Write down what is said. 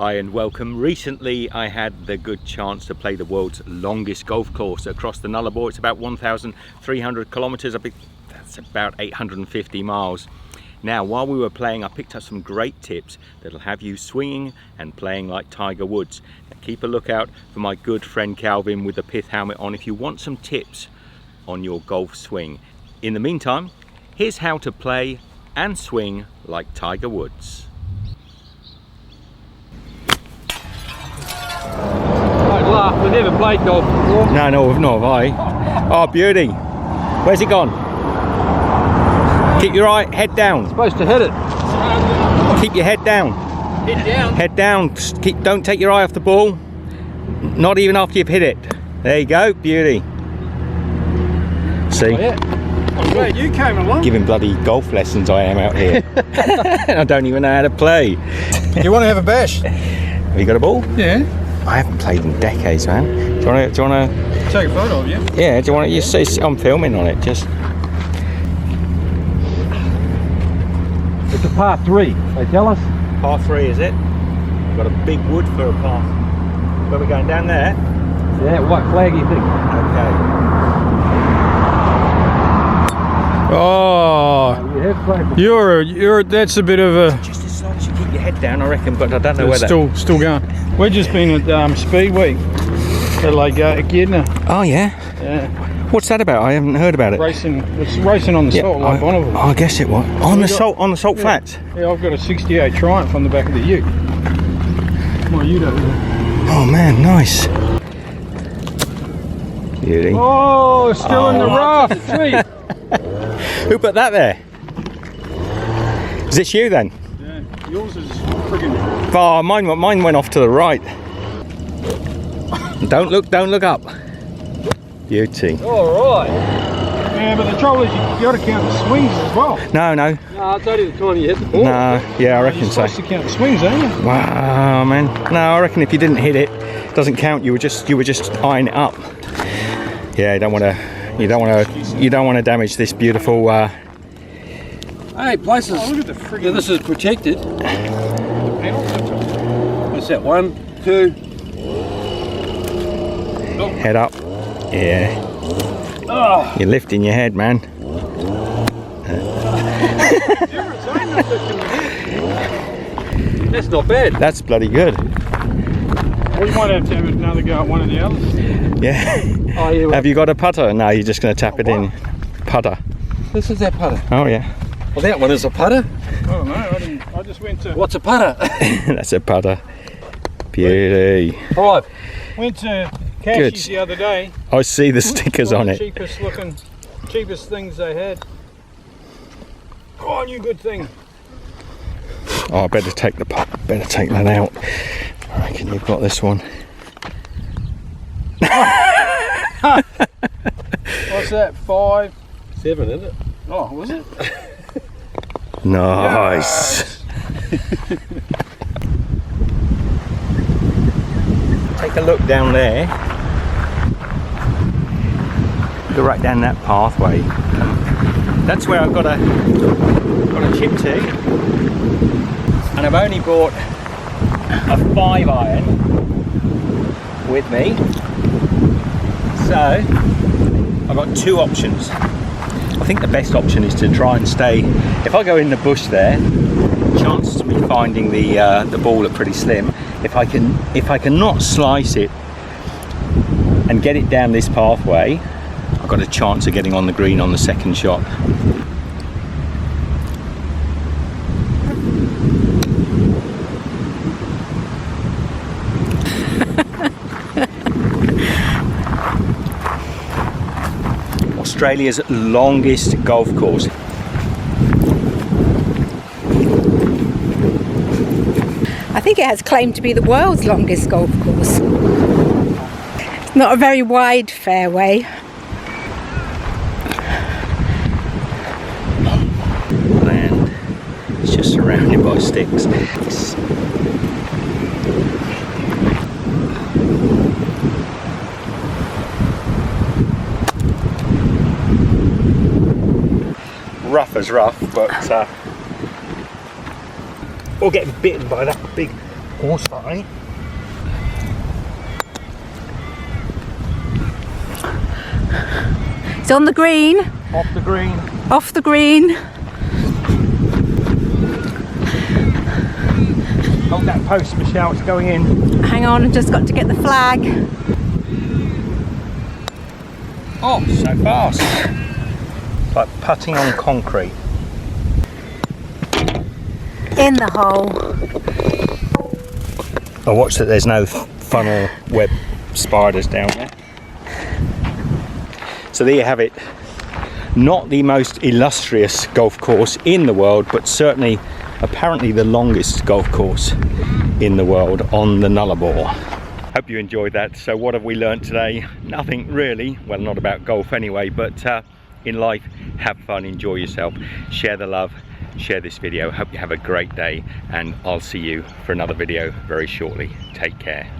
Hi and welcome. Recently I had the good chance to play the world's longest golf course across the Nullarbor. It's about 1,300 kilometres, I think that's about 850 miles. Now while we were playing I picked up some great tips that'll have you swinging and playing like Tiger Woods. Now, keep a lookout for my good friend Calvin with the pith helmet on if you want some tips on your golf swing. In the meantime, here's how to play and swing like Tiger Woods. Don't laugh, we've never played golf before. No, nor have I. Oh, beauty. Where's it gone? Keep your head down. Supposed to hit it. Keep your head down. Head down. Head down. Don't take your eye off the ball. Not even after you've hit it. There you go. Beauty. See? Oh, yeah. I'm glad you came along. Giving bloody golf lessons I am out here. I don't even know how to play. You want to have a bash? Have you got a ball? Yeah. I haven't played in decades, man. Do you want to? Take a photo of you. Yeah. Do you want to? You see, I'm filming on it. Just. It's a par 3. They tell us. Par 3, is it? We've got a big wood for a par. Where are we going, down there? Yeah. What flag do you think? Okay. Oh, you're. That's a bit of a. Just as long as you keep your head down, I reckon. But I don't know where It's that. still going. We've just been at Speed Week at Lake Echidna. Oh yeah. Yeah, What's that about? I haven't heard about it. racing. It's racing on the salt, like one of them. I guess it was on the salt Yeah. flats. Yeah, I've got a '68 Triumph on the back of the Ute. My Ute over there. Oh man, nice. Beauty. Oh, still in the rough. Who put that there? Is this you then? Yeah, yours is friggin'. Oh, mine went off to the right. Don't look up. Beauty. All right. Yeah, but the trouble is you got to count the swings as well. No. No, it's only the time you hit the ball. No. Yeah, I reckon You're so. supposed to count the swings, aren't you? Wow, man. No, I reckon if you didn't hit it, it doesn't count. You were just eyeing it up. Yeah, you don't want to damage this beautiful. Hey, places. Oh, look at the friggin'. Yeah, this is protected. What's that? 1, 2. Head up. Yeah. Oh. You're lifting your head, man. That's not bad. That's bloody good. We might have to have another go at one of the others. Yeah. Oh, yeah. Well, Have you got a putter? No, you're just going to tap it in. Putter. this is that putter. Oh yeah. Well, that one is a putter. I don't know. I just went to What's a putter? That's a putter. Beauty. 5. went to Cashie's the other day. I see the stickers on it. Cheapest things they had. Oh, new good thing. Oh, I better take that out. I reckon you've got this one. What's that? 5. 7, isn't it? Oh, was it? Nice. Take a look down there. Go right down that pathway. That's where I've got a chip to, and I've only brought a 5-iron with me. So I've got 2 options. I think the best option is to try and stay. If I go in the bush there, chances of me finding the ball are pretty slim. If I can not slice it and get it down this pathway, I've got a chance of getting on the green on the second shot. Australia's longest golf course. I think it has claimed to be the world's longest golf course. It's not a very wide fairway. And it's just surrounded by sticks. Rough as rough, but or getting bitten by that big Horsefly. It's on the green. Off the green. Off the green. Hold that post, Michelle, it's going in. Hang on, I've just got to get the flag. Oh, so fast. It's like putting on concrete. In the hole. I watch that there's no funnel web spiders down there. So there you have it. Not the most illustrious golf course in the world, but certainly apparently the longest golf course in the world on the Nullarbor. Hope you enjoyed that. So what have we learned today? Nothing really. Well, not about golf anyway, but in life, have fun, enjoy yourself, share the love, share this video. Hope you have a great day, and I'll see you for another video very shortly. Take care.